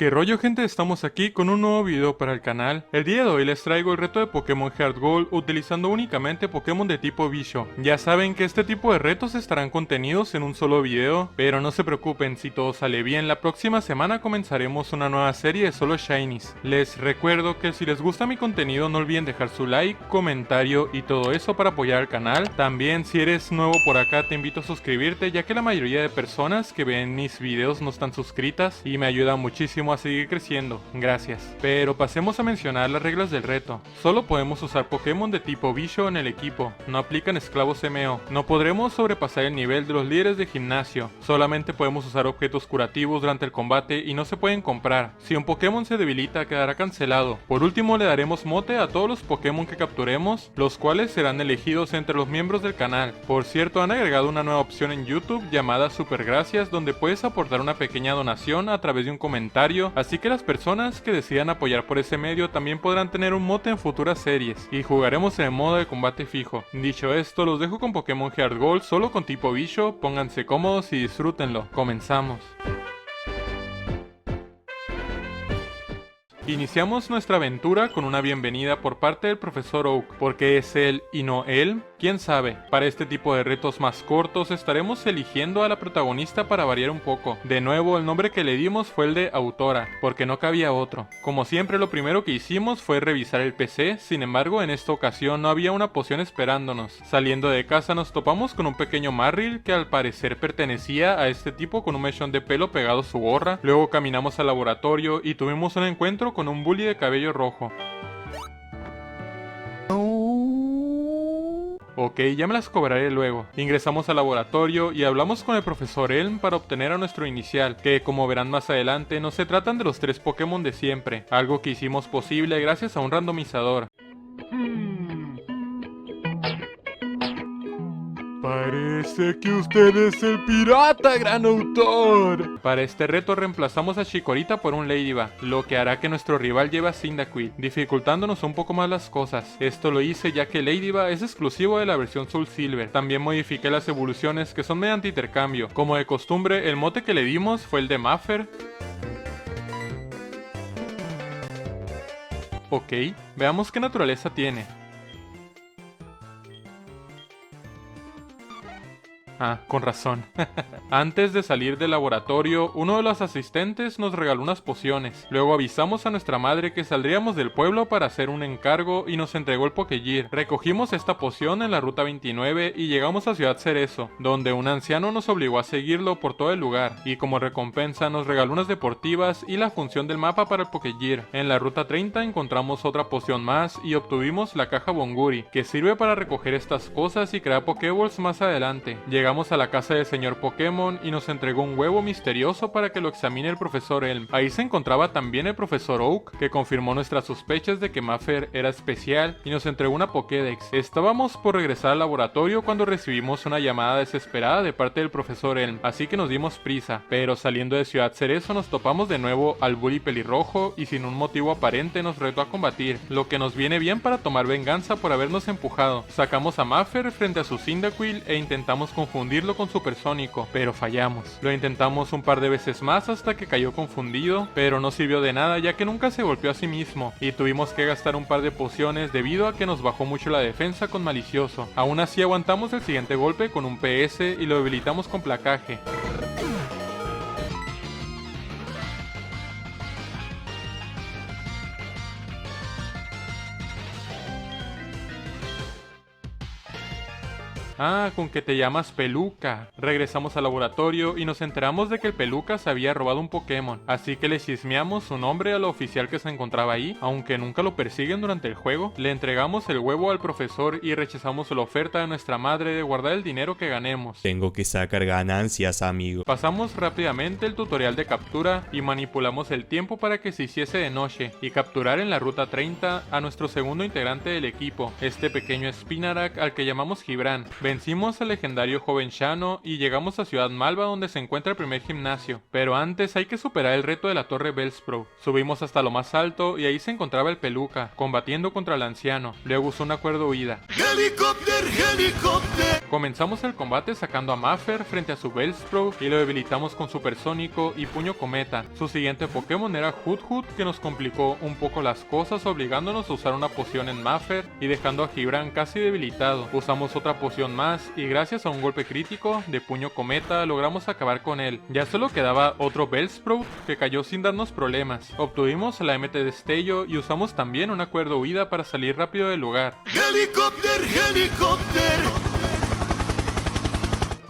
¿Qué rollo, gente? Estamos aquí con un nuevo video para el canal. El día de hoy les traigo el reto de Pokémon Heart Gold utilizando únicamente Pokémon de tipo Bicho. Ya saben que este tipo de retos estarán contenidos en un solo video, pero no se preocupen, si todo sale bien, la próxima semana comenzaremos una nueva serie de solo Shinies. Les recuerdo que si les gusta mi contenido no olviden dejar su like, comentario y todo eso para apoyar al canal. También si eres nuevo por acá te invito a suscribirte, ya que la mayoría de personas que ven mis videos no están suscritas y me ayuda muchísimo a seguir creciendo, gracias. Pero pasemos a mencionar las reglas del reto. Solo podemos usar Pokémon de tipo Bicho en el equipo, no aplican esclavos MO, no podremos sobrepasar el nivel de los líderes de gimnasio, solamente podemos usar objetos curativos durante el combate y no se pueden comprar. Si un Pokémon se debilita quedará cancelado. Por último le daremos mote a todos los Pokémon que capturemos, los cuales serán elegidos entre los miembros del canal. Por cierto, han agregado una nueva opción en YouTube llamada Super Gracias, donde puedes aportar una pequeña donación a través de un comentario, así que las personas que decidan apoyar por ese medio también podrán tener un mote en futuras series, y jugaremos en el modo de combate fijo. Dicho esto, los dejo con Pokémon Heart Gold solo con tipo Bicho, pónganse cómodos y disfrútenlo. Comenzamos. Iniciamos nuestra aventura con una bienvenida por parte del Profesor Oak. ¿Por qué es él y no él? ¿Quién sabe? Para este tipo de retos más cortos estaremos eligiendo a la protagonista para variar un poco. De nuevo, el nombre que le dimos fue el de Autora, porque no cabía otro. Como siempre, lo primero que hicimos fue revisar el PC, sin embargo en esta ocasión no había una poción esperándonos. Saliendo de casa nos topamos con un pequeño Marill que al parecer pertenecía a este tipo con un mechón de pelo pegado a su gorra. Luego caminamos al laboratorio y tuvimos un encuentro con un bully de cabello rojo. Ok, ya me las cobraré luego. Ingresamos al laboratorio y hablamos con el Profesor Elm para obtener a nuestro inicial, que como verán más adelante no se tratan de los 3 Pokémon de siempre, algo que hicimos posible gracias a un randomizador. Parece que usted es el pirata, gran autor. Para este reto reemplazamos a Chikorita por un Ladybug, lo que hará que nuestro rival lleve a Cyndaquil, dificultándonos un poco más las cosas. Esto lo hice ya que Ladybug es exclusivo de la versión Soul Silver. También modifiqué las evoluciones que son mediante intercambio. Como de costumbre, el mote que le dimos fue el de Maffer. Ok, veamos qué naturaleza tiene. Ah, con razón. Antes de salir del laboratorio, uno de los asistentes nos regaló unas pociones. Luego avisamos a nuestra madre que saldríamos del pueblo para hacer un encargo y nos entregó el Pokégear. Recogimos esta poción en la ruta 29 y llegamos a Ciudad Cerezo, donde un anciano nos obligó a seguirlo por todo el lugar, y como recompensa nos regaló unas deportivas y la función del mapa para el Pokégear. En la ruta 30 encontramos otra poción más y obtuvimos la caja Bonguri, que sirve para recoger estas cosas y crear Pokéballs más adelante. Llegamos a la casa del señor Pokémon y nos entregó un huevo misterioso para que lo examine el Profesor Elm. Ahí se encontraba también el Profesor Oak, que confirmó nuestras sospechas de que Maffer era especial y nos entregó una Pokédex. Estábamos por regresar al laboratorio cuando recibimos una llamada desesperada de parte del Profesor Elm, así que nos dimos prisa, pero saliendo de Ciudad Cerezo nos topamos de nuevo al bully pelirrojo y sin un motivo aparente nos retó a combatir, lo que nos viene bien para tomar venganza por habernos empujado. Sacamos a Maffer frente a su Cyndaquil e intentamos confundirlo con Supersónico, pero fallamos. Lo intentamos un par de veces más hasta que cayó confundido, pero no sirvió de nada ya que nunca se golpeó a sí mismo, y tuvimos que gastar un par de pociones debido a que nos bajó mucho la defensa con Malicioso. Aún así aguantamos el siguiente golpe con un PS y lo debilitamos con Placaje. Ah, con que te llamas Peluca. Regresamos al laboratorio y nos enteramos de que el Peluca se había robado un Pokémon, así que le chismeamos su nombre a la oficial que se encontraba ahí, aunque nunca lo persiguen durante el juego. Le entregamos el huevo al profesor y rechazamos la oferta de nuestra madre de guardar el dinero que ganemos. Tengo que sacar ganancias, amigo. Pasamos rápidamente el tutorial de captura y manipulamos el tiempo para que se hiciese de noche y capturar en la ruta 30 a nuestro segundo integrante del equipo, este pequeño Spinarak al que llamamos Gibran. Vencimos al legendario joven Shano y llegamos a Ciudad Malva donde se encuentra el primer gimnasio, pero antes hay que superar el reto de la torre Bellsprout. Subimos hasta lo más alto y ahí se encontraba el Peluca, combatiendo contra el anciano, luego usó una cuerda huida. ¡Helicóptero, helicóptero! Comenzamos el combate sacando a Maffer frente a su Bellsprout y lo debilitamos con Supersónico y Puño Cometa. Su siguiente Pokémon era Hoothoot, que nos complicó un poco las cosas obligándonos a usar una poción en Maffer y dejando a Gibran casi debilitado. Usamos otra poción más y gracias a un golpe crítico de Puño Cometa logramos acabar con él. Ya solo quedaba otro Bellsprout que cayó sin darnos problemas. Obtuvimos la MT Destello y usamos también una cuerda huida para salir rápido del lugar. ¡Helicóptero, helicóptero!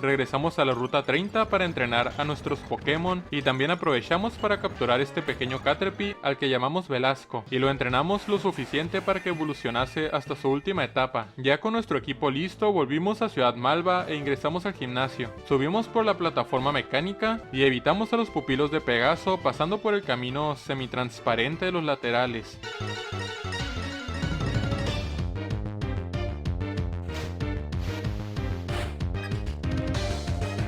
Regresamos a la ruta 30 para entrenar a nuestros Pokémon y también aprovechamos para capturar este pequeño Caterpie al que llamamos Velasco y lo entrenamos lo suficiente para que evolucionase hasta su última etapa. Ya con nuestro equipo listo volvimos a Ciudad Malva e ingresamos al gimnasio. Subimos por la plataforma mecánica y evitamos a los pupilos de Pegaso pasando por el camino semitransparente de los laterales.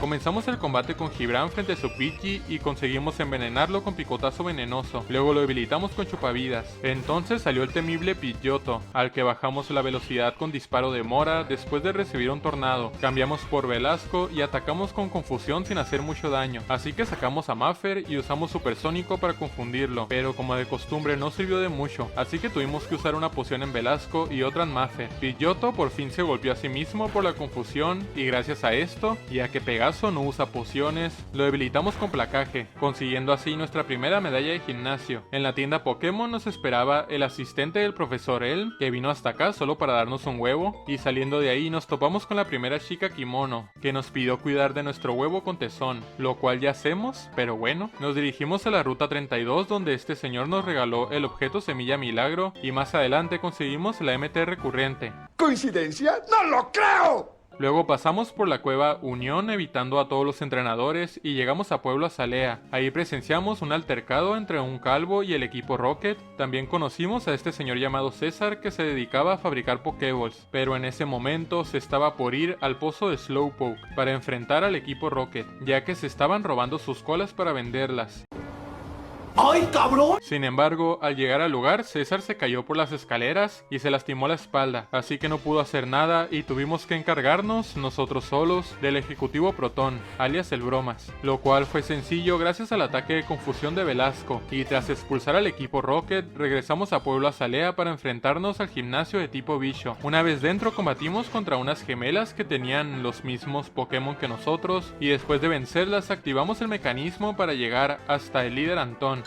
Comenzamos el combate con Gibran frente a su Pidgey y conseguimos envenenarlo con picotazo venenoso, luego lo debilitamos con chupavidas. Entonces salió el temible Pidgeotto, al que bajamos la velocidad con disparo de mora después de recibir un tornado. Cambiamos por Velasco y atacamos con confusión sin hacer mucho daño, así que sacamos a Maffer y usamos Supersónico para confundirlo, pero como de costumbre no sirvió de mucho, así que tuvimos que usar una poción en Velasco y otra en Maffer. Pidgeotto por fin se golpeó a sí mismo por la confusión y gracias a esto, y a que Pegaso no usa pociones, lo debilitamos con placaje, consiguiendo así nuestra primera medalla de gimnasio. En la tienda Pokémon nos esperaba el asistente del profesor Elm, que vino hasta acá solo para darnos un huevo, y saliendo de ahí nos topamos con la primera chica Kimono, que nos pidió cuidar de nuestro huevo con tesón, lo cual ya hacemos, pero bueno. Nos dirigimos a la ruta 32 donde este señor nos regaló el objeto Semilla Milagro y más adelante conseguimos la MT recurrente. ¿Coincidencia? ¡No lo creo! Luego pasamos por la cueva Unión evitando a todos los entrenadores y llegamos a Pueblo Azalea. Ahí presenciamos un altercado entre un calvo y el equipo Rocket. También conocimos a este señor llamado César que se dedicaba a fabricar Pokéballs, pero en ese momento se estaba por ir al pozo de Slowpoke para enfrentar al equipo Rocket, ya que se estaban robando sus colas para venderlas. ¡Ay, cabrón! Sin embargo, al llegar al lugar, César se cayó por las escaleras y se lastimó la espalda, así que no pudo hacer nada y tuvimos que encargarnos, nosotros solos, del ejecutivo Protón, alias el Bromas, lo cual fue sencillo gracias al ataque de confusión de Velasco, y tras expulsar al equipo Rocket, regresamos a Pueblo Azalea para enfrentarnos al gimnasio de tipo bicho. Una vez dentro combatimos contra unas gemelas que tenían los mismos Pokémon que nosotros, y después de vencerlas activamos el mecanismo para llegar hasta el líder Antón.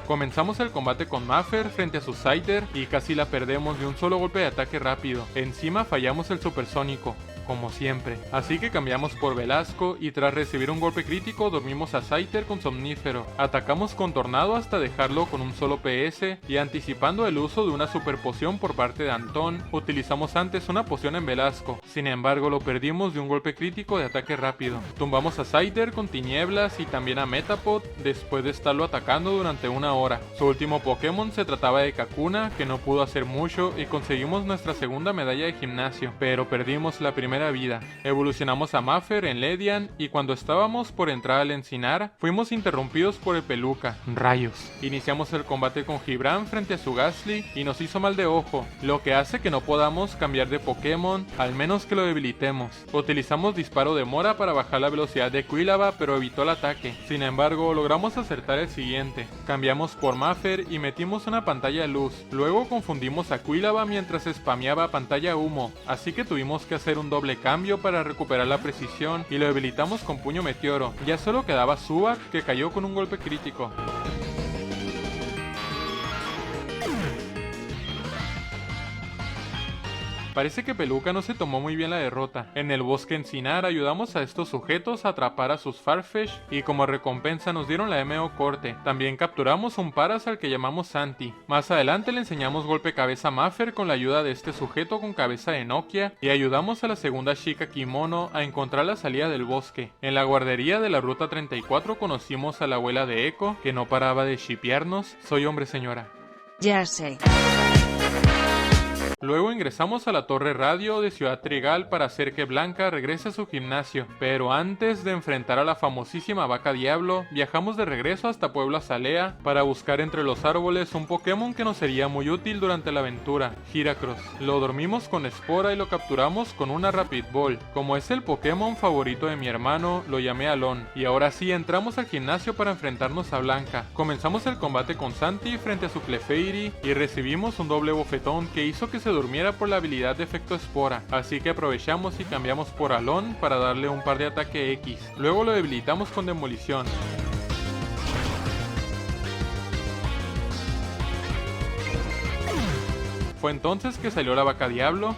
Comenzamos el combate con Maffer frente a su Scyther y casi la perdemos de un solo golpe de ataque rápido. Encima fallamos el Supersónico, como siempre. Así que cambiamos por Velasco y tras recibir un golpe crítico dormimos a Scyther con Somnífero. Atacamos con Tornado hasta dejarlo con un solo PS y anticipando el uso de una super poción por parte de Antón, utilizamos antes una poción en Velasco. Sin embargo lo perdimos de un golpe crítico de ataque rápido. Tumbamos a Scyther con Tinieblas y también a Metapod después de estarlo atacando durante una hora. Su último Pokémon se trataba de Kakuna, que no pudo hacer mucho y conseguimos nuestra segunda medalla de gimnasio, pero perdimos la primera vida. Evolucionamos a Maffer en Ledian y cuando estábamos por entrar al Encinar, fuimos interrumpidos por el Peluca. Rayos. Iniciamos el combate con Gibran frente a su Gastly y nos hizo mal de ojo, lo que hace que no podamos cambiar de Pokémon, al menos que lo debilitemos. Utilizamos disparo de mora para bajar la velocidad de Quilava, pero evitó el ataque. Sin embargo, logramos acertar el siguiente. Cambiamos por Maffer y metimos una pantalla de luz. Luego confundimos a Quilava mientras spameaba pantalla humo, así que tuvimos que hacer un doble cambio para recuperar la precisión y lo debilitamos con Puño Meteoro. Ya solo quedaba Zubat, que cayó con un golpe crítico. Parece que Peluca no se tomó muy bien la derrota. En el bosque Encinar ayudamos a estos sujetos a atrapar a sus Farfetch y como recompensa nos dieron la MO corte. También capturamos un Paras al que llamamos Santi. Más adelante le enseñamos golpe cabeza a Maffer con la ayuda de este sujeto con cabeza de Nokia y ayudamos a la segunda chica Kimono a encontrar la salida del bosque. En la guardería de la ruta 34 conocimos a la abuela de Echo que no paraba de shipearnos. Soy hombre, señora. Ya sé. Luego ingresamos a la torre radio de Ciudad Trigal para hacer que Blanca regrese a su gimnasio, pero antes de enfrentar a la famosísima Vaca Diablo, viajamos de regreso hasta Pueblo Azalea para buscar entre los árboles un Pokémon que nos sería muy útil durante la aventura, Heracross. Lo dormimos con Espora y lo capturamos con una Rapid Ball. Como es el Pokémon favorito de mi hermano, lo llamé Alon, y ahora sí entramos al gimnasio para enfrentarnos a Blanca. Comenzamos el combate con Santi frente a su Clefairy y recibimos un doble bofetón que hizo que se durmiera por la habilidad de efecto Espora, así que aprovechamos y cambiamos por Alon para darle un par de ataque X. Luego lo debilitamos con Demolición. Fue entonces que salió la Vaca Diablo.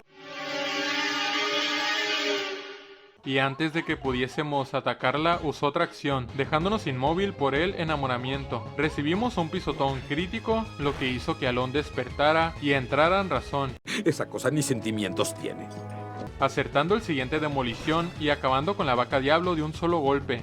Y antes de que pudiésemos atacarla, usó otra acción, dejándonos inmóvil por el enamoramiento. Recibimos un pisotón crítico, lo que hizo que Alon despertara y entrara en razón. Esa cosa ni sentimientos tiene. Acertando el siguiente demolición y acabando con la Vaca Diablo de un solo golpe.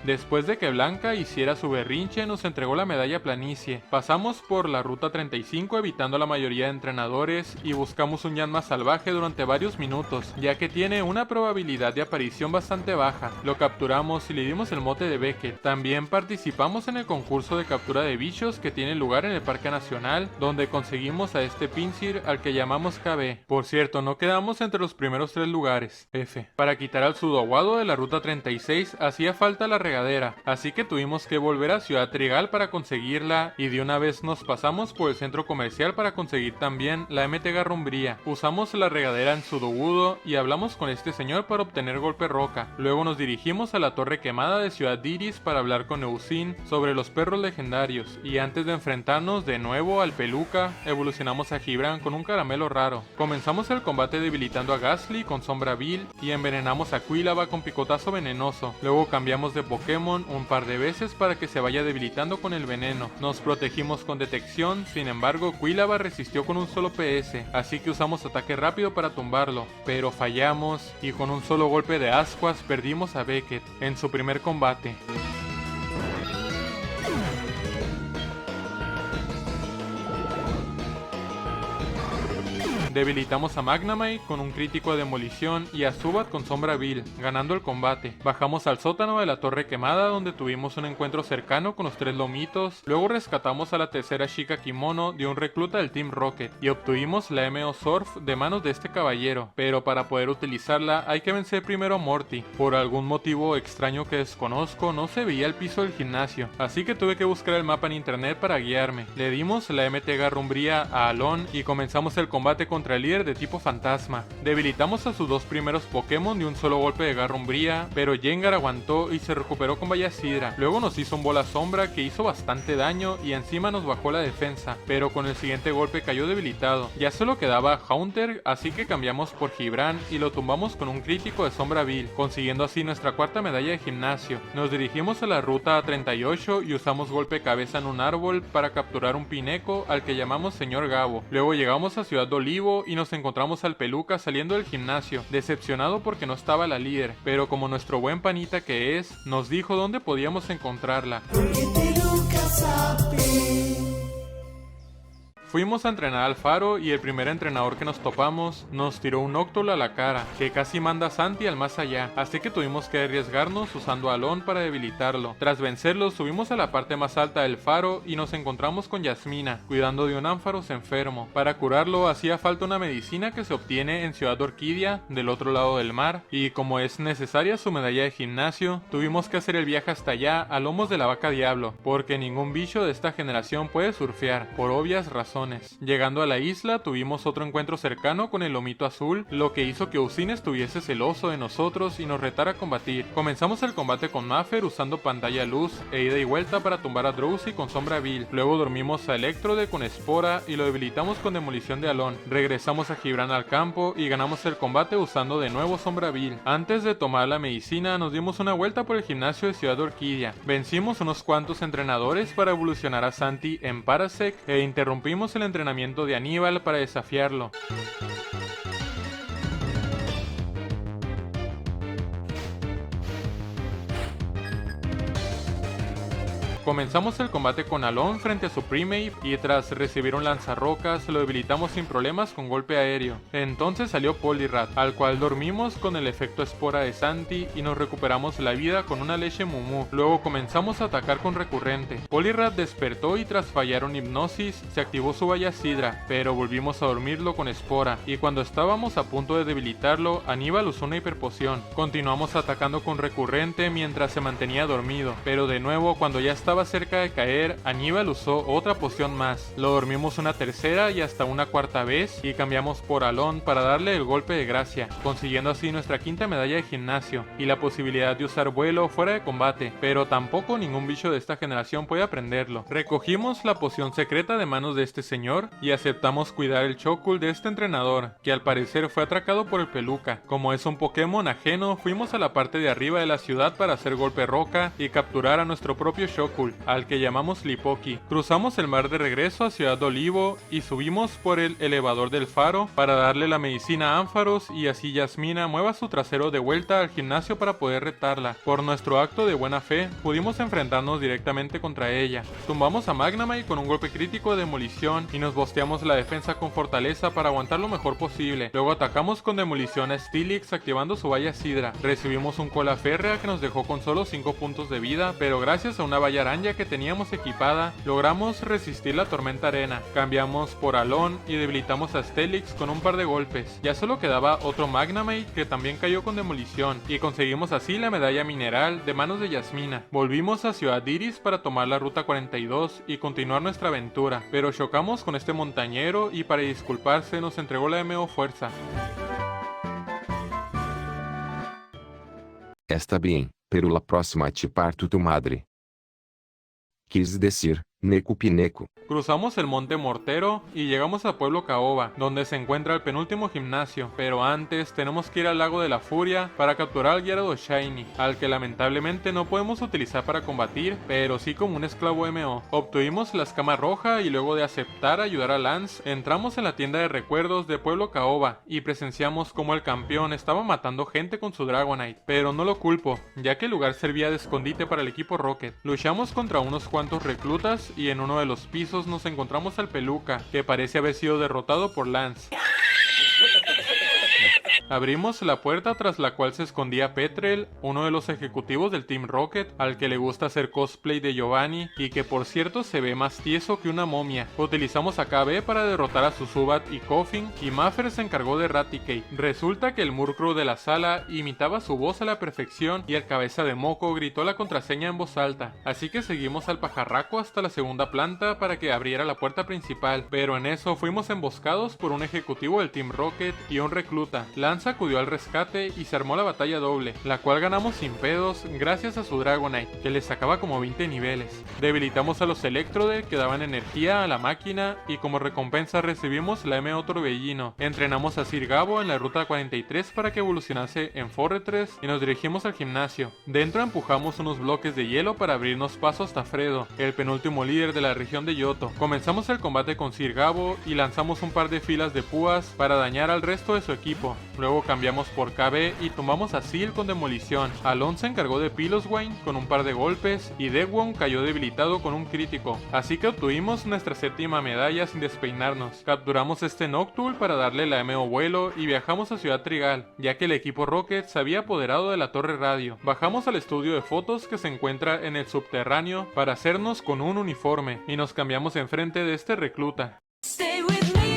Después de que Blanca hiciera su berrinche, nos entregó la medalla planicie. Pasamos por la ruta 35 evitando a la mayoría de entrenadores y buscamos un Yanma salvaje durante varios minutos, ya que tiene una probabilidad de aparición bastante baja. Lo capturamos y le dimos el mote de Beckett. También participamos en el concurso de captura de bichos que tiene lugar en el Parque Nacional, donde conseguimos a este Pinsir al que llamamos KB. Por cierto, no quedamos entre los primeros 3 lugares. F. Para quitar al Sudoguado de la ruta 36 hacía falta la regadera, así que tuvimos que volver a Ciudad Trigal para conseguirla y de una vez nos pasamos por el centro comercial para conseguir también la MT Garrumbría. Usamos la regadera en Sudogudo y hablamos con este señor para obtener golpe roca. Luego nos dirigimos a la torre quemada de Ciudad Iris para hablar con Eusin sobre los perros legendarios y antes de enfrentarnos de nuevo al Peluca, evolucionamos a Gibran con un caramelo raro. Comenzamos el combate debilitando a Gastly con Sombra Vil y envenenamos a Quilava con picotazo venenoso. Luego cambiamos de Pokémon un par de veces para que se vaya debilitando con el veneno. Nos protegimos con detección, sin embargo Quilava resistió con un solo PS, así que usamos ataque rápido para tumbarlo, pero fallamos y con un solo golpe de ascuas perdimos a Beckett en su primer combate. Debilitamos a Magnemite con un crítico de demolición y a Zubat con Sombra Vil, ganando el combate. Bajamos al sótano de la torre quemada donde tuvimos un encuentro cercano con los 3 lomitos, luego rescatamos a la tercera chica Kimono de un recluta del Team Rocket y obtuvimos la MO Surf de manos de este caballero, pero para poder utilizarla hay que vencer primero a Morty. Por algún motivo extraño que desconozco no se veía el piso del gimnasio, así que tuve que buscar el mapa en internet para guiarme. Le dimos la MT Garrumbría a Alon y comenzamos el combate contra el líder de tipo fantasma. Debilitamos a sus 2 primeros Pokémon de un solo golpe de Garrumbría, pero Gengar aguantó y se recuperó con Bayasidra. Luego nos hizo un bola sombra que hizo bastante daño y encima nos bajó la defensa, pero con el siguiente golpe cayó debilitado. Ya solo quedaba Haunter, así que cambiamos por Gibran y lo tumbamos con un crítico de Sombra Vil, consiguiendo así nuestra 4ª medalla de gimnasio. Nos dirigimos a la ruta 38 y usamos golpe cabeza en un árbol para capturar un Pineco al que llamamos Señor Gabo. Luego llegamos a Ciudad de Olivo y nos encontramos al Peluca saliendo del gimnasio, decepcionado porque no estaba la líder, pero como nuestro buen panita que es, nos dijo dónde podíamos encontrarla. Fuimos a entrenar al faro y el primer entrenador que nos topamos nos tiró un Noctowl a la cara, que casi manda a Santi al más allá, así que tuvimos que arriesgarnos usando a Alon para debilitarlo. Tras vencerlo subimos a la parte más alta del faro y nos encontramos con Yasmina, cuidando de un Ampharos enfermo. Para curarlo hacía falta una medicina que se obtiene en Ciudad Orquídea, del otro lado del mar, y como es necesaria su medalla de gimnasio, tuvimos que hacer el viaje hasta allá a lomos de la Vaca Diablo, porque ningún bicho de esta generación puede surfear, por obvias razones. razones. Llegando a la isla, tuvimos otro encuentro cercano con el lomito azul, lo que hizo que Usin estuviese celoso de nosotros y nos retara a combatir. Comenzamos el combate con Maffer usando pantalla luz e ida y vuelta para tumbar a Drowsy con Sombra Vil. Luego dormimos a Electrode con Espora y lo debilitamos con Demolición de Alon. Regresamos a Gibran al campo y ganamos el combate usando de nuevo Sombra Vil. Antes de tomar la medicina, nos dimos una vuelta por el gimnasio de Ciudad Orquídea. Vencimos unos cuantos entrenadores para evolucionar a Santi en Parasect e interrumpimos el entrenamiento de Aníbal para desafiarlo. Comenzamos el combate con Alon frente a su Premade y tras recibir un lanzarrocas lo debilitamos sin problemas con golpe aéreo. Entonces salió Poliwrath, al cual dormimos con el efecto espora de Santi y nos recuperamos la vida con una leche Mumu. Luego comenzamos a atacar con recurrente. Poliwrath despertó y tras fallar un hipnosis se activó su valla Sidra, pero volvimos a dormirlo con espora y cuando estábamos a punto de debilitarlo, Aníbal usó una hiperpoción. Continuamos atacando con recurrente mientras se mantenía dormido, pero de nuevo cuando ya estaba cerca de caer, Aníbal usó otra poción más. Lo dormimos una tercera y hasta una cuarta vez y cambiamos por Alon para darle el golpe de gracia, consiguiendo así nuestra quinta medalla de gimnasio y la posibilidad de usar vuelo fuera de combate, pero tampoco ningún bicho de esta generación puede aprenderlo. Recogimos la poción secreta de manos de este señor y aceptamos cuidar el Chocul de este entrenador, que al parecer fue atracado por el Peluca. Como es un Pokémon ajeno, fuimos a la parte de arriba de la ciudad para hacer golpe roca y capturar a nuestro propio Chocul, al que llamamos Lipoki. Cruzamos el mar de regreso a Ciudad Olivo y subimos por el elevador del faro para darle la medicina a Ampharos y así Yasmina mueva su trasero de vuelta al gimnasio para poder retarla. Por nuestro acto de buena fe, pudimos enfrentarnos directamente contra ella. Tumbamos a Magnemite con un golpe crítico de demolición y nos bosteamos la defensa con fortaleza para aguantar lo mejor posible. Luego atacamos con demolición a Steelix activando su valla Sidra. Recibimos un cola férrea que nos dejó con solo 5 puntos de vida, pero gracias a una valla araña que teníamos equipada, logramos resistir la tormenta arena. Cambiamos por Alon y debilitamos a Steelix con un par de golpes. Ya solo quedaba otro Magnemite que también cayó con demolición y conseguimos así la medalla mineral de manos de Yasmina. Volvimos a Ciudad Iris para tomar la ruta 42 y continuar nuestra aventura, pero chocamos con este montañero y para disculparse nos entregó la MO Fuerza. Está bien, pero la próxima te parto tu madre. Quis decir, Neku Pineco. Cruzamos el monte Mortero y llegamos a Pueblo Caoba, donde se encuentra el penúltimo gimnasio, pero antes tenemos que ir al lago de la Furia para capturar al Gyarados Shiny, al que lamentablemente no podemos utilizar para combatir, pero sí como un esclavo MO. Obtuvimos la escama roja y luego de aceptar ayudar a Lance, entramos en la tienda de recuerdos de Pueblo Caoba y presenciamos como el campeón estaba matando gente con su Dragonite, pero no lo culpo, ya que el lugar servía de escondite para el equipo Rocket. Luchamos contra unos cuantos reclutas y en uno de los pisos nos encontramos al Peluca, que parece haber sido derrotado por Lance. Abrimos la puerta tras la cual se escondía Petrel, uno de los ejecutivos del Team Rocket, al que le gusta hacer cosplay de Giovanni y que por cierto se ve más tieso que una momia. Utilizamos a KB para derrotar a Suzubat y Koffing y Maffer se encargó de Raticate. Resulta que el Murkrow de la sala imitaba su voz a la perfección y el cabeza de moco gritó la contraseña en voz alta, así que seguimos al pajarraco hasta la segunda planta para que abriera la puerta principal, pero en eso fuimos emboscados por un ejecutivo del Team Rocket y un recluta. Lance acudió al rescate y se armó la batalla doble, la cual ganamos sin pedos gracias a su Dragonite, que le sacaba como 20 niveles. Debilitamos a los Electrode que daban energía a la máquina y como recompensa recibimos la MO Torbellino. Entrenamos a Sir Gabo en la ruta 43 para que evolucionase en Forretress y nos dirigimos al gimnasio. Dentro empujamos unos bloques de hielo para abrirnos paso hasta Fredo, el penúltimo líder de la región de Yoto. Comenzamos el combate con Sir Gabo y lanzamos un par de filas de púas para dañar al resto de su equipo. Luego cambiamos por KB y tumbamos a Seal con demolición. Alon se encargó de Piloswine con un par de golpes y Dewon cayó debilitado con un crítico. Así que obtuvimos nuestra séptima medalla sin despeinarnos. Capturamos este Noctool para darle la MO vuelo y viajamos a Ciudad Trigal, ya que el equipo Rocket se había apoderado de la torre radio. Bajamos al estudio de fotos que se encuentra en el subterráneo para hacernos con un uniforme y nos cambiamos enfrente de este recluta. Stay with me.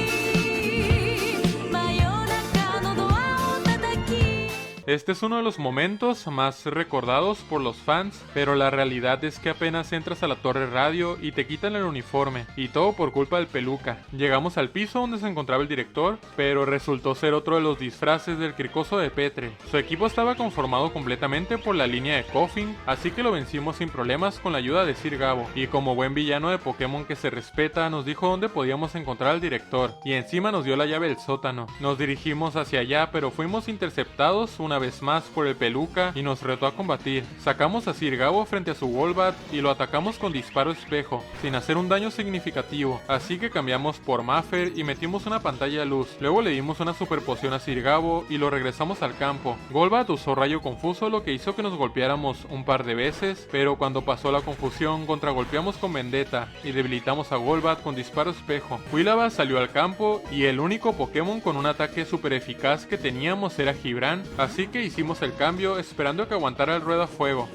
Este es uno de los momentos más recordados por los fans, pero la realidad es que apenas entras a la torre radio y te quitan el uniforme, y todo por culpa del peluca. Llegamos al piso donde se encontraba el director, pero resultó ser otro de los disfraces del cricoso de Petre. Su equipo estaba conformado completamente por la línea de Koffing, así que lo vencimos sin problemas con la ayuda de Sir Gabo, y como buen villano de Pokémon que se respeta, nos dijo dónde podíamos encontrar al director, y encima nos dio la llave del sótano. Nos dirigimos hacia allá, pero fuimos interceptados una vez más por el peluca y nos retó a combatir. Sacamos a Sir Gabo frente a su Golbat y lo atacamos con disparo espejo, sin hacer un daño significativo, así que cambiamos por Maffer y metimos una pantalla de luz. Luego le dimos una super poción a Sir Gabo y lo regresamos al campo. Golbat usó rayo confuso, lo que hizo que nos golpeáramos un par de veces, pero cuando pasó la confusión contragolpeamos con Vendetta y debilitamos a Golbat con disparo espejo. Quilava salió al campo y el único Pokémon con un ataque super eficaz que teníamos era Gibran, así que hicimos el cambio esperando que aguantara el rueda fuego.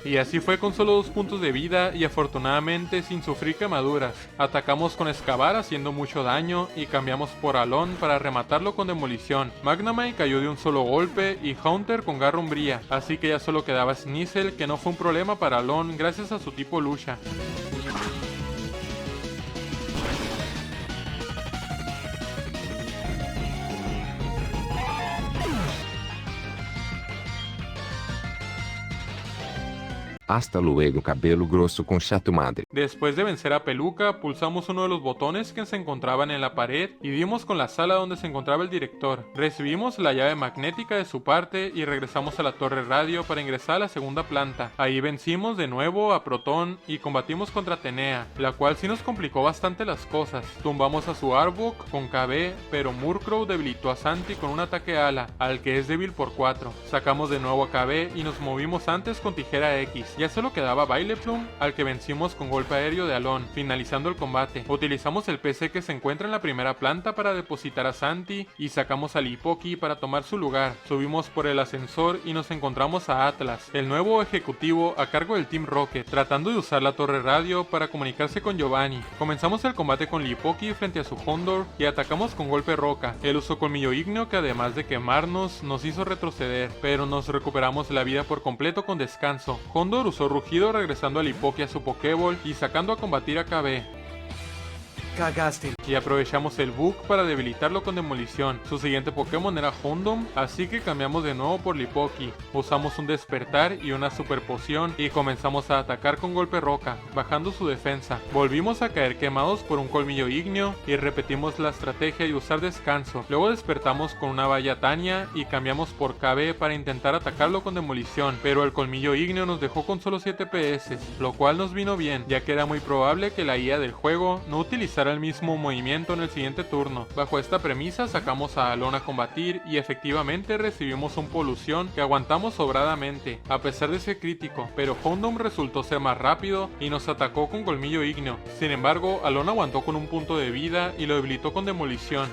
Y así fue con solo 2 puntos de vida y afortunadamente sin sufrir quemaduras. Atacamos con Excavar haciendo mucho daño y cambiamos por Alon para rematarlo con demolición. Magnemite cayó de un solo golpe y Haunter con garra umbría, así que ya solo quedaba Sneasel, que no fue un problema para Alon gracias a su tipo lucha. Hasta luego, cabelo grosso con chato madre. Después de vencer a Peluca, pulsamos uno de los botones que se encontraban en la pared y dimos con la sala donde se encontraba el director. Recibimos la llave magnética de su parte y regresamos a la torre radio para ingresar a la segunda planta. Ahí vencimos de nuevo a Proton y combatimos contra Tenea, la cual sí nos complicó bastante las cosas. Tumbamos a su Arbok con KB, pero Murkrow debilitó a Santi con un ataque ala, al que es débil por 4. Sacamos de nuevo a KB y nos movimos antes con Tijera X. Ya solo quedaba Vileplume, al que vencimos con golpe aéreo de Alon, finalizando el combate. Utilizamos el PC que se encuentra en la primera planta para depositar a Santi y sacamos a Lipoki para tomar su lugar. Subimos por el ascensor y nos encontramos a Atlas, el nuevo ejecutivo a cargo del Team Rocket, tratando de usar la torre radio para comunicarse con Giovanni. Comenzamos el combate con Lipoki frente a su Hondor y atacamos con golpe roca. Él usó colmillo ígneo que además de quemarnos nos hizo retroceder, pero nos recuperamos la vida por completo con descanso. Hondor usó rugido regresando a Lipoki a su Pokéball y sacando a combatir a KB. Cagaste. Y aprovechamos el bug para debilitarlo con demolición. Su siguiente Pokémon era Houndoom, así que cambiamos de nuevo por Lipoki. Usamos un despertar y una super poción y comenzamos a atacar con golpe roca, bajando su defensa. Volvimos a caer quemados por un colmillo ígneo y repetimos la estrategia de usar descanso. Luego despertamos con una valla Tania y cambiamos por KB para intentar atacarlo con demolición, pero el colmillo ígneo nos dejó con solo 7 PS, lo cual nos vino bien, ya que era muy probable que la IA del juego no utilizara el mismo movimiento en el siguiente turno. Bajo esta premisa sacamos a Alon a combatir y efectivamente recibimos un polución que aguantamos sobradamente, a pesar de ser crítico, pero Houndoom resultó ser más rápido y nos atacó con colmillo ígneo. Sin embargo, Alon aguantó con un punto de vida y lo debilitó con demolición.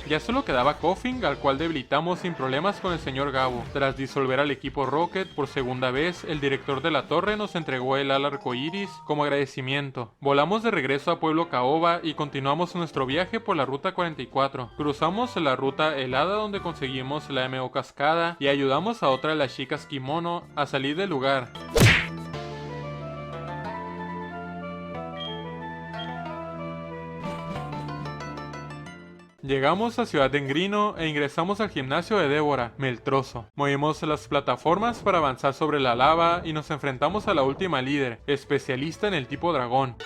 Ya solo quedaba Koffing, al cual debilitamos sin problemas con el señor Gabo. Tras disolver al equipo Rocket por segunda vez, el director de la torre nos entregó el ala arcoíris como agradecimiento. Volamos de regreso a Pueblo Caoba y continuamos nuestro viaje por la ruta 44. Cruzamos la ruta helada donde conseguimos la MO Cascada y ayudamos a otra de las chicas Kimono a salir del lugar. Llegamos a Ciudad de Engrino e ingresamos al gimnasio de Débora, Meltroso. Movimos las plataformas para avanzar sobre la lava y nos enfrentamos a la última líder, especialista en el tipo dragón.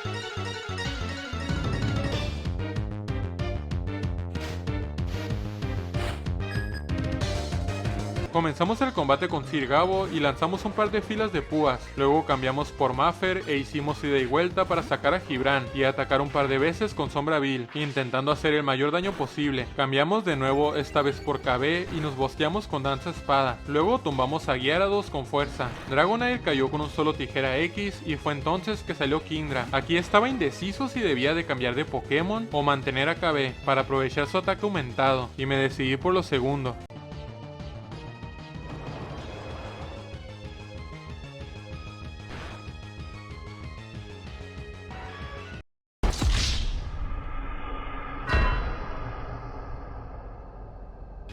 Comenzamos el combate con Sir Gabo y lanzamos un par de filas de púas, luego cambiamos por Maffer e hicimos ida y vuelta para sacar a Gibran y atacar un par de veces con Sombra Vil, intentando hacer el mayor daño posible. Cambiamos de nuevo esta vez por KB y nos bosteamos con Danza Espada, luego tumbamos a Gyarados con fuerza. Dragonair cayó con un solo tijera X y fue entonces que salió Kingdra. Aquí estaba indeciso si debía de cambiar de Pokémon o mantener a KB para aprovechar su ataque aumentado, y me decidí por lo segundo.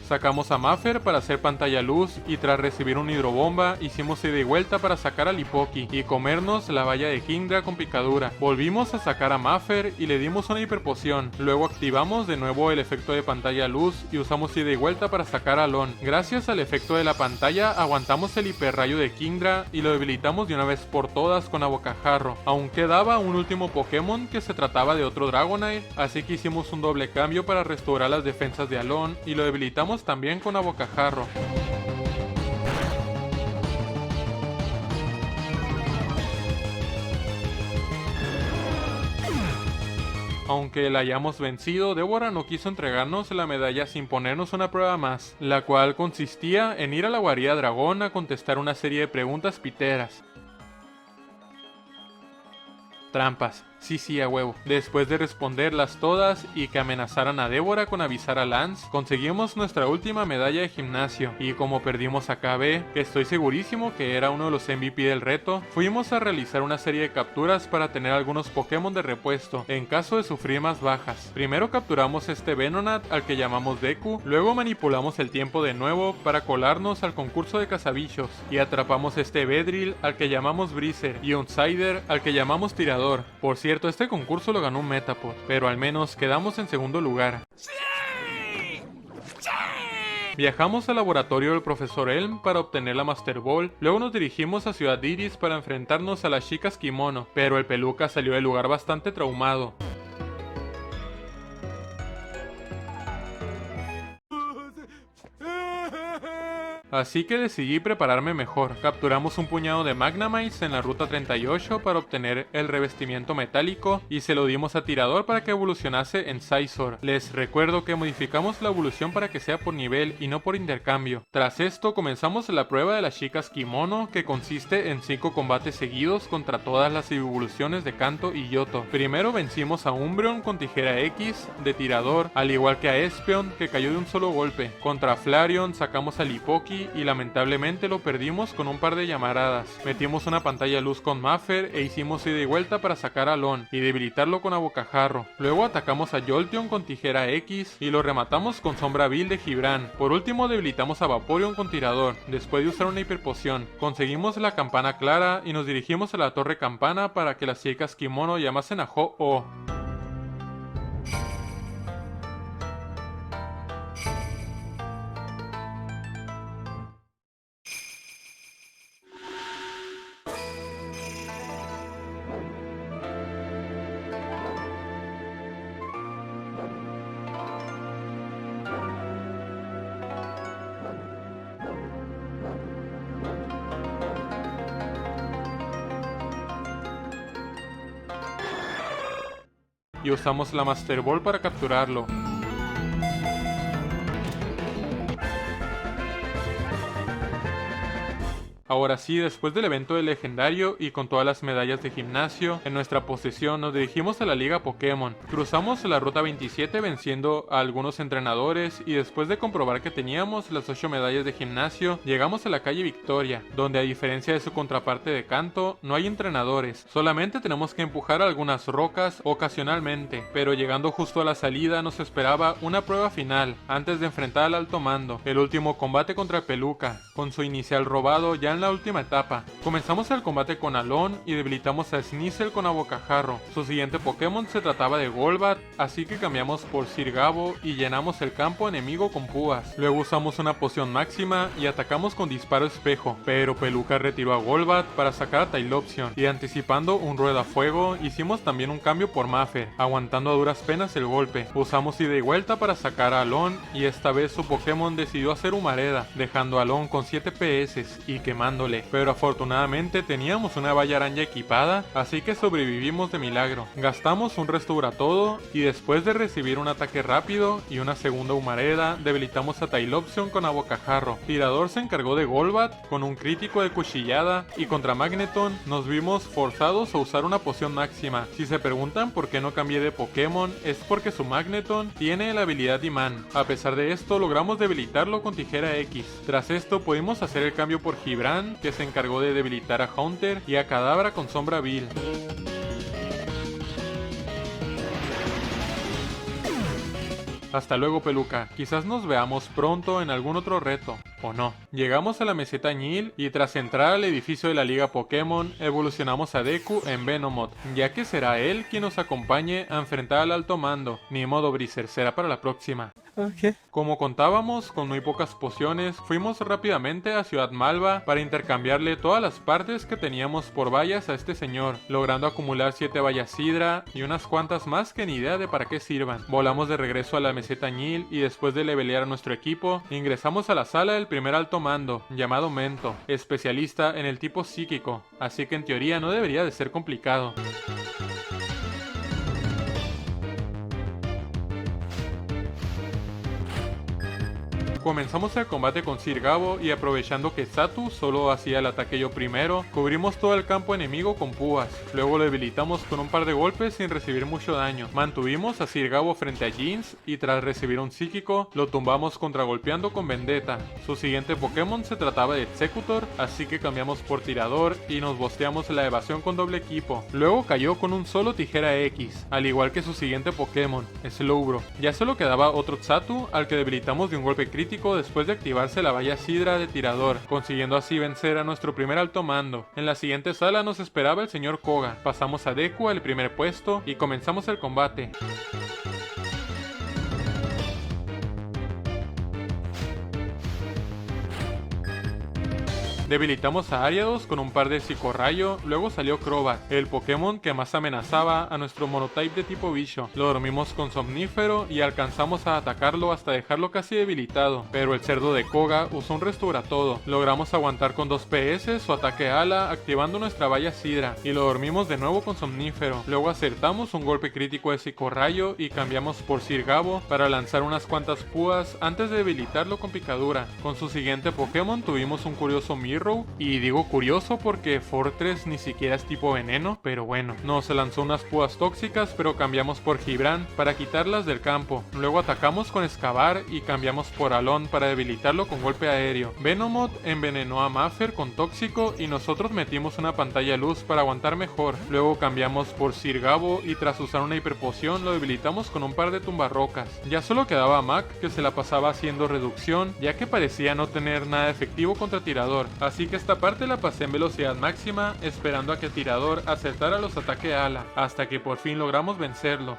Sacamos a Maffer para hacer pantalla luz y tras recibir un hidrobomba hicimos ida y vuelta para sacar a Lipoki y comernos la valla de Kingdra con picadura. Volvimos a sacar a Maffer y le dimos una hiperpoción, luego activamos de nuevo el efecto de pantalla luz y usamos ida y vuelta para sacar a Lon. Gracias al efecto de la pantalla aguantamos el hiperrayo de Kingdra y lo debilitamos de una vez por todas con Abocajarro. Aún quedaba un último Pokémon que se trataba de otro Dragonair, así que hicimos un doble cambio para restaurar las defensas de Alon y lo debilitamos también con Abocajarro. Aunque la hayamos vencido, Débora no quiso entregarnos la medalla sin ponernos una prueba más, la cual consistía en ir a la guarida dragón a contestar una serie de preguntas piteras. Trampas. Sí, a huevo. Después de responderlas todas y que amenazaran a Débora con avisar a Lance, conseguimos nuestra última medalla de gimnasio, y como perdimos a KB, que estoy segurísimo que era uno de los MVP del reto, fuimos a realizar una serie de capturas para tener algunos Pokémon de repuesto, en caso de sufrir más bajas. Primero capturamos este Venonat al que llamamos Deku, luego manipulamos el tiempo de nuevo para colarnos al concurso de cazabichos, y atrapamos este Bedrill al que llamamos Breezer, y un Cider al que llamamos Tirador. Por cierto, este concurso lo ganó un Metapod, pero al menos quedamos en segundo lugar. Viajamos al laboratorio del profesor Elm para obtener la Master Ball, luego nos dirigimos a Ciudad Iris para enfrentarnos a las chicas Kimono, pero el Peluca salió del lugar bastante traumado. Así que decidí prepararme mejor. Capturamos un puñado de Magnamites en la ruta 38 para obtener el revestimiento metálico y se lo dimos a Tirador para que evolucionase en Scizor. Les recuerdo que modificamos la evolución para que sea por nivel y no por intercambio. Tras esto comenzamos la prueba de las chicas Kimono, que consiste en 5 combates seguidos contra todas las evoluciones de Kanto y Yoto. Primero vencimos a Umbreon con tijera X de Tirador, al igual que a Espeon, que cayó de un solo golpe. Contra Flareon sacamos a Lipoki y lamentablemente lo perdimos con un par de llamaradas. Metimos una pantalla luz con Maffer e hicimos ida y vuelta para sacar a Lon y debilitarlo con Abocajarro. Luego atacamos a Jolteon con tijera X y lo rematamos con Sombra Vil de Gibran. Por último debilitamos a Vaporeon con Tirador. Después de usar una hiperpoción, conseguimos la campana clara y nos dirigimos a la torre campana para que las chicas Kimono llamasen a Ho-Oh. Y usamos la Master Ball para capturarlo. Ahora sí, después del evento del legendario y con todas las medallas de gimnasio en nuestra posesión, nos dirigimos a la Liga Pokémon. Cruzamos la ruta 27 venciendo a algunos entrenadores y después de comprobar que teníamos las 8 medallas de gimnasio, llegamos a la calle Victoria, donde a diferencia de su contraparte de Kanto, no hay entrenadores, solamente tenemos que empujar algunas rocas ocasionalmente, pero llegando justo a la salida nos esperaba una prueba final, antes de enfrentar al alto mando, el último combate contra Peluca. Con su inicial robado ya en la última etapa. Comenzamos el combate con Alon y debilitamos a Sneasel con Abocajarro. Su siguiente Pokémon se trataba de Golbat, así que cambiamos por Sir Gabo y llenamos el campo enemigo con púas. Luego usamos una poción máxima y atacamos con disparo espejo, pero Peluca retiró a Golbat para sacar a Tylopsion, y anticipando un rueda fuego hicimos también un cambio por Maffer, aguantando a duras penas el golpe. Usamos ida y vuelta para sacar a Alon y esta vez su Pokémon decidió hacer Humareda, dejando a Alon con 7 PS y quemándole, pero afortunadamente teníamos una valla araña equipada, así que sobrevivimos de milagro. Gastamos un Restauratodo y después de recibir un ataque rápido y una segunda Humareda, debilitamos a Tylopsion con Abocajarro. Tirador se encargó de Golbat con un crítico de cuchillada y contra Magneton nos vimos forzados a usar una poción máxima. Si se preguntan por qué no cambié de Pokémon, es porque su Magneton tiene la habilidad Imán. A pesar de esto logramos debilitarlo con Tijera X. Tras esto pudimos hacer el cambio por Gibran, que se encargó de debilitar a Haunter, y a Kadabra con Sombra Vil. Hasta luego, Peluca. Quizás nos veamos pronto en algún otro reto, o no. Llegamos a la meseta Ñil y tras entrar al edificio de la Liga Pokémon, evolucionamos a Deku en Venomoth, ya que será él quien nos acompañe a enfrentar al alto mando. Ni modo, Breezer, será para la próxima. Como contábamos con muy pocas pociones, fuimos rápidamente a Ciudad Malva para intercambiarle todas las partes que teníamos por vallas a este señor, logrando acumular 7 vallas Sidra y unas cuantas más que ni idea de para qué sirvan. Volamos de regreso a la meseta Ñil y después de levelear a nuestro equipo, ingresamos a la sala del primer alto mando, llamado Mento, especialista en el tipo psíquico, así que en teoría no debería de ser complicado. Comenzamos el combate con Sir Gabo y aprovechando que Xatu solo hacía el ataque yo primero, cubrimos todo el campo enemigo con púas. Luego lo debilitamos con un par de golpes sin recibir mucho daño. Mantuvimos a Sir Gabo frente a Jeans y tras recibir un psíquico, lo tumbamos contragolpeando con Vendetta. Su siguiente Pokémon se trataba de Executor, así que cambiamos por Tirador y nos bosteamos la evasión con doble equipo. Luego cayó con un solo Tijera X, al igual que su siguiente Pokémon, Slowbro. Ya solo quedaba otro Xatu al que debilitamos de un golpe crítico después de activarse la valla Sidra de Tirador, consiguiendo así vencer a nuestro primer alto mando. En la siguiente sala nos esperaba el señor Koga. Pasamos a Deku al primer puesto y comenzamos el combate. Debilitamos a Ariados con un par de Psicorrayo, luego salió Crobat, el Pokémon que más amenazaba a nuestro Monotype de tipo Bicho. Lo dormimos con Somnífero y alcanzamos a atacarlo hasta dejarlo casi debilitado, pero el cerdo de Koga usó un Restauratodo. Logramos aguantar con 2 PS su ataque ala activando nuestra valla Sidra y lo dormimos de nuevo con Somnífero. Luego acertamos un golpe crítico de Psicorrayo y cambiamos por Sir Gabo para lanzar unas cuantas púas antes de debilitarlo con Picadura. Con su siguiente Pokémon tuvimos un curioso Mirror, y digo curioso porque Fortress ni siquiera es tipo veneno, pero bueno. Nos lanzó unas púas tóxicas, pero cambiamos por Gibran para quitarlas del campo. Luego atacamos con Excavar y cambiamos por Alon para debilitarlo con golpe aéreo. Venomoth envenenó a Maffer con tóxico y nosotros metimos una pantalla luz para aguantar mejor. Luego cambiamos por Sir Gabo y tras usar una hiperpoción lo debilitamos con un par de tumbarrocas. Ya solo quedaba Mac, que se la pasaba haciendo reducción, ya que parecía no tener nada efectivo contra Tirador. Así que esta parte la pasé en velocidad máxima, esperando a que Tirador acertara los ataques ala, hasta que por fin logramos vencerlo.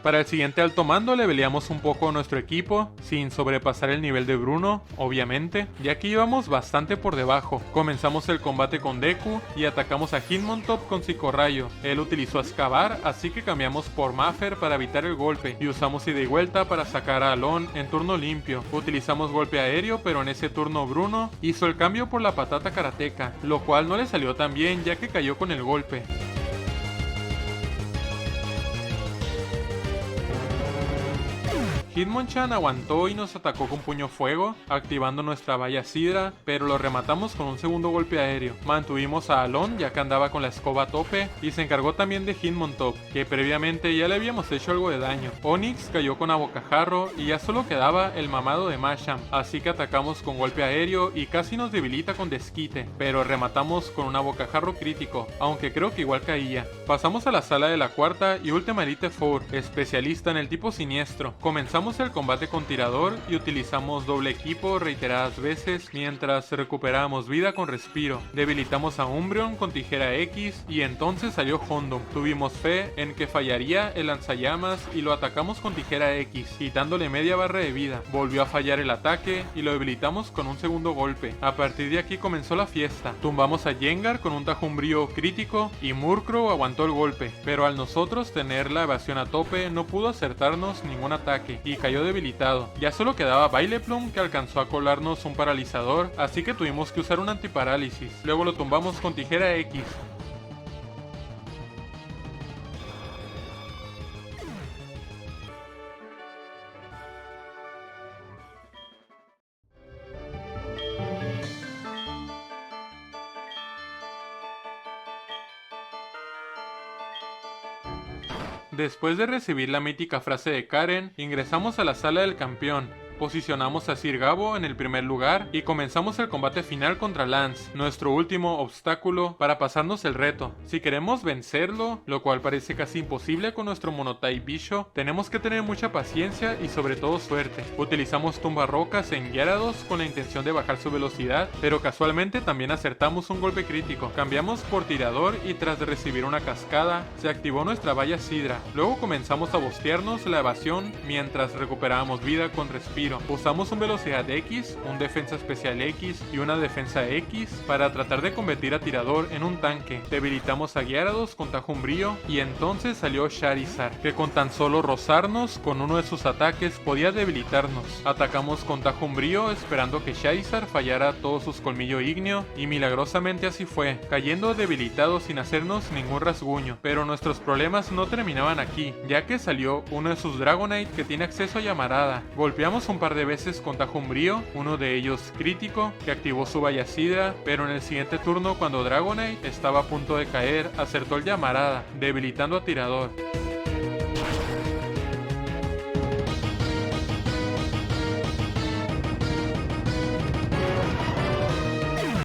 Para el siguiente alto mando leveleamos un poco a nuestro equipo, sin sobrepasar el nivel de Bruno, obviamente, ya que íbamos bastante por debajo. Comenzamos el combate con Deku y atacamos a Hitmontop con Psicorrayo. Él utilizó Excavar, así que cambiamos por Maffer para evitar el golpe, y usamos ida y vuelta para sacar a Alon en turno limpio. Utilizamos golpe aéreo, pero en ese turno Bruno hizo el cambio por la patata karateka, lo cual no le salió tan bien ya que cayó con el golpe. Hitmonchan aguantó y nos atacó con puño fuego, activando nuestra valla Sidra, pero lo rematamos con un segundo golpe aéreo. Mantuvimos a Alon ya que andaba con la escoba a tope y se encargó también de Hitmontop, que previamente ya le habíamos hecho algo de daño. Onix cayó con Abocajarro y ya solo quedaba el mamado de Masham, así que atacamos con golpe aéreo y casi nos debilita con Desquite, pero rematamos con un Abocajarro crítico, aunque creo que igual caía. Pasamos a la sala de la cuarta y última Elite Four, especialista en el tipo siniestro. Comenzamos Comenzamos el combate con tirador y utilizamos doble equipo reiteradas veces mientras recuperábamos vida con respiro. Debilitamos a Umbreon con tijera X y entonces salió Houndoom. Tuvimos fe en que fallaría el lanzallamas y lo atacamos con tijera X, quitándole media barra de vida. Volvió a fallar el ataque y lo debilitamos con un segundo golpe. A partir de aquí comenzó la fiesta. Tumbamos a Gengar con un Tajumbrío crítico y Murkrow aguantó el golpe, pero al nosotros tener la evasión a tope no pudo acertarnos ningún ataque y cayó debilitado. Ya solo quedaba Vileplume, que alcanzó a colarnos un paralizador, así que tuvimos que usar un antiparálisis. Luego lo tumbamos con tijera X. Después de recibir la mítica frase de Karen, ingresamos a la sala del campeón. Posicionamos a Sir Gabo en el primer lugar y comenzamos el combate final contra Lance, nuestro último obstáculo para pasarnos el reto. Si queremos vencerlo, lo cual parece casi imposible con nuestro Monotype Bicho, tenemos que tener mucha paciencia y sobre todo suerte. Utilizamos tumbarrocas en Gyarados con la intención de bajar su velocidad, pero casualmente también acertamos un golpe crítico. Cambiamos por tirador y tras de recibir una cascada, se activó nuestra valla Sidra. Luego comenzamos a bostearnos la evasión mientras recuperábamos vida con respiro. Usamos un velocidad X, un defensa especial X y una defensa X para tratar de convertir a tirador en un tanque. Debilitamos a Gyarados con Tajumbrío y entonces salió Charizard, que con tan solo rozarnos con uno de sus ataques podía debilitarnos. Atacamos con Tajumbrío esperando que Charizard fallara todos sus colmillo ígneo y milagrosamente así fue, cayendo debilitado sin hacernos ningún rasguño. Pero nuestros problemas no terminaban aquí, ya que salió uno de sus Dragonite que tiene acceso a llamarada. Golpeamos un par de veces con Tajumbrío, uno de ellos crítico, que activó su valla Sidra, pero en el siguiente turno cuando Dragonite estaba a punto de caer, acertó el llamarada, debilitando a tirador.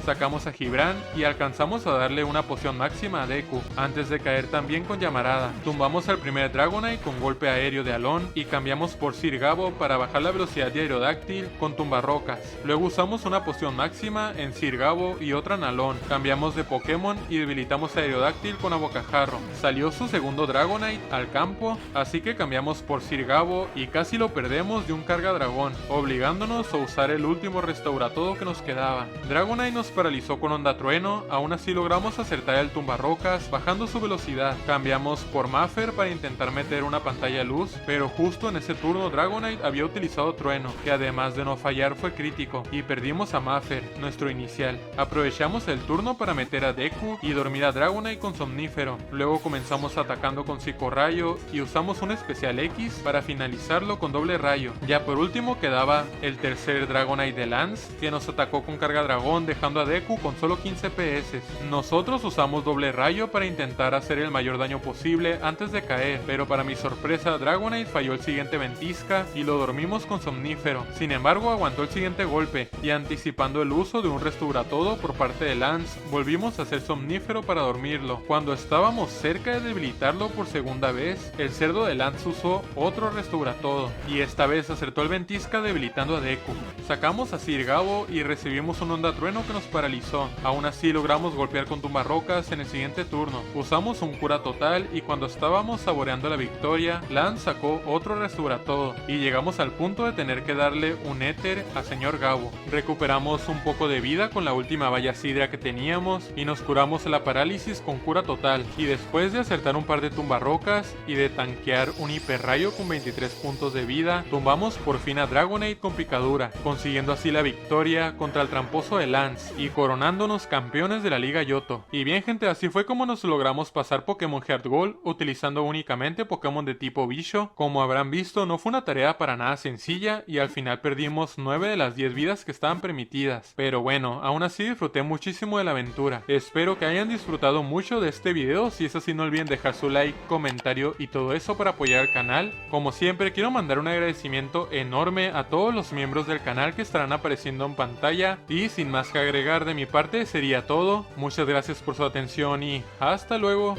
Sacamos a Gibran y alcanzamos a darle una poción máxima a Deku, antes de caer también con llamarada. Tumbamos al primer Dragonite con golpe aéreo de Alon y cambiamos por Sir Gabo para bajar la velocidad de Aerodáctil con tumbarrocas. Luego usamos una poción máxima en Sir Gabo y otra en Alon. Cambiamos de Pokémon y debilitamos a Aerodáctil con Abocajarro. Salió su segundo Dragonite al campo, así que cambiamos por Sir Gabo y casi lo perdemos de un carga dragón, obligándonos a usar el último restauratodo que nos quedaba. Dragonite nos paralizó con Onda Trueno, aún así logramos acertar el tumbarrocas bajando su velocidad. Cambiamos por Maffer para intentar meter una pantalla luz, pero justo en ese turno Dragonite había utilizado Trueno, que además de no fallar fue crítico, y perdimos a Maffer, nuestro inicial. Aprovechamos el turno para meter a Deku y dormir a Dragonite con Somnífero. Luego comenzamos atacando con Psicorrayo y usamos un especial X para finalizarlo con doble rayo. Ya por último quedaba el tercer Dragonite de Lance, que nos atacó con carga dragón dejando a Deku con solo 15 PS. Nosotros usamos doble rayo para intentar hacer el mayor daño posible antes de caer, pero para mi sorpresa Dragonite falló el siguiente ventisca y lo dormimos con Somnífero. Sin embargo aguantó el siguiente golpe y anticipando el uso de un restauratodo por parte de Lance, volvimos a hacer Somnífero para dormirlo. Cuando estábamos cerca de debilitarlo por segunda vez, el cerdo de Lance usó otro restauratodo y esta vez acertó el ventisca debilitando a Deku. Sacamos a Sir Gabo y recibimos un Onda Trueno que nos paralizó. Aún así logramos golpear con tumbarrocas en el siguiente turno. Usamos un cura total y cuando estábamos saboreando la victoria, Lance sacó otro restauratodo y llegamos al punto de tener que darle un éter a señor Gabo. Recuperamos un poco de vida con la última valla Sidra que teníamos y nos curamos la parálisis con cura total. Y después de acertar un par de tumbarrocas y de tanquear un hiperrayo con 23 puntos de vida, tumbamos por fin a Dragonite con picadura, consiguiendo así la victoria contra el tramposo de Lance y coronándonos campeones de la Liga Yoto. Y bien gente, así fue como nos logramos pasar Pokémon Heart Gold utilizando únicamente Pokémon de tipo Bicho. Como habrán visto, no fue una tarea para nada sencilla y al final perdimos 9 de las 10 vidas que estaban permitidas. Pero bueno, aún así disfruté muchísimo de la aventura. Espero que hayan disfrutado mucho de este video. Si es así, no olviden dejar su like, comentario y todo eso para apoyar al canal. Como siempre, quiero mandar un agradecimiento enorme a todos los miembros del canal que estarán apareciendo en pantalla. Y sin más que agregar de mi parte sería todo. Muchas gracias por su atención y hasta luego.